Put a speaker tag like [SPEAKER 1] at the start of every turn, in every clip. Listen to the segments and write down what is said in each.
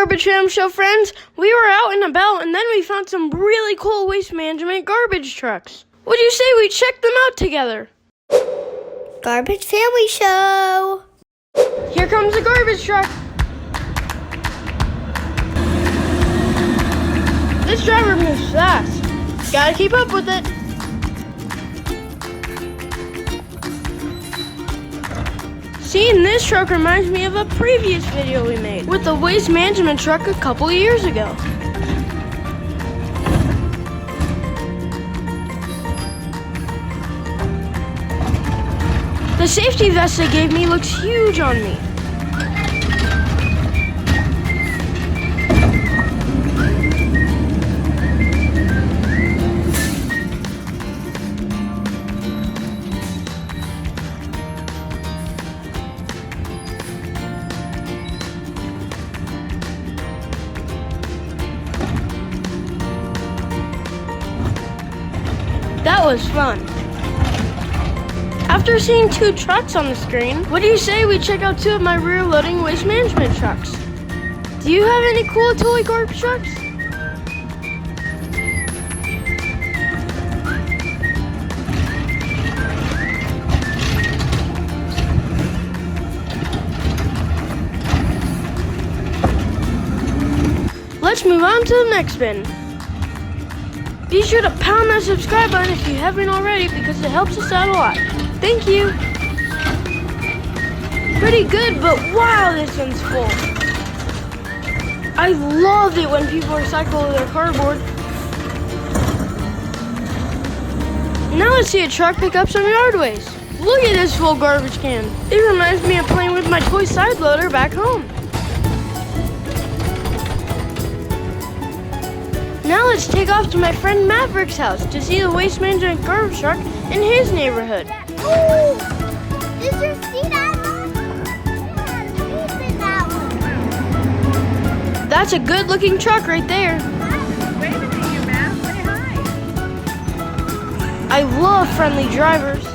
[SPEAKER 1] Garbage Fam Show friends, we were out and about and then we found some really cool waste management garbage trucks. What do you say we check them out together?
[SPEAKER 2] Garbage Family Show!
[SPEAKER 1] Here comes the garbage truck. This driver moves fast. Gotta keep up with it. Seeing this truck reminds me of a previous video we made with the waste management truck a couple years ago. The safety vest they gave me looks huge on me. That was fun. After seeing 2 trucks on the screen, what do you say we check out 2 of my rear-loading waste management trucks? Do you have any cool toy garbage trucks? Let's move on to the next bin. Be sure to pound that subscribe button if you haven't already because it helps us out a lot. Thank you. Pretty good, but wow, this one's full. I love it when people recycle their cardboard. Now let's see a truck pick up some yard waste. Look at this full garbage can. It reminds me of playing with my toy side loader back home. Now let's take off to my friend Maverick's house to see the waste management garbage truck in his neighborhood.
[SPEAKER 2] Oh, did you see that one? That one.
[SPEAKER 1] That's a good looking truck right there.
[SPEAKER 3] Waving at you, Matt. Say hi.
[SPEAKER 1] I love friendly drivers.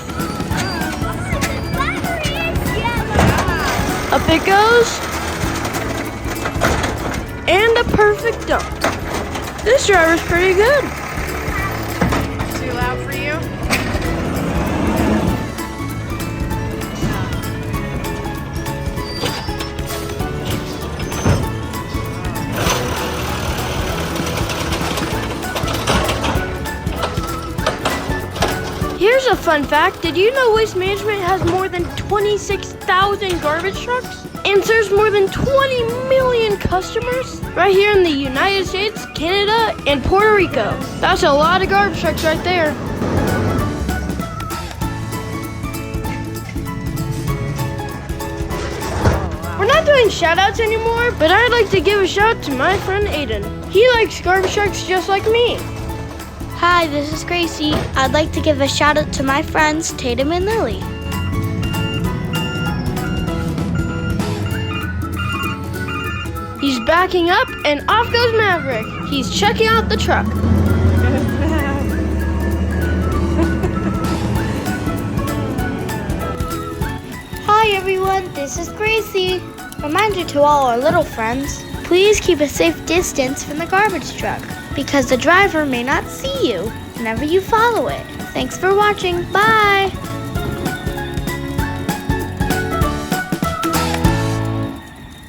[SPEAKER 1] Up it goes. And a perfect dump. This driver's pretty good.
[SPEAKER 3] Too loud for you?
[SPEAKER 1] Here's a fun fact. Did you know Waste Management has more than 26,000 garbage trucks and serves more than 20 million customers right here in the United States, Canada, and Puerto Rico? That's a lot of garbage trucks right there. We're not doing shout outs anymore, but I'd like to give a shout out to my friend Aiden. He likes garbage trucks just like me.
[SPEAKER 2] Hi, this is Gracie. I'd like to give a shout out to my friends Tatum and Lily.
[SPEAKER 1] He's backing up and off goes Maverick. He's checking out the truck.
[SPEAKER 2] Hi everyone, this is Gracie. Reminder to all our little friends, please keep a safe distance from the garbage truck because the driver may not see you whenever you follow it. Thanks for watching. Bye!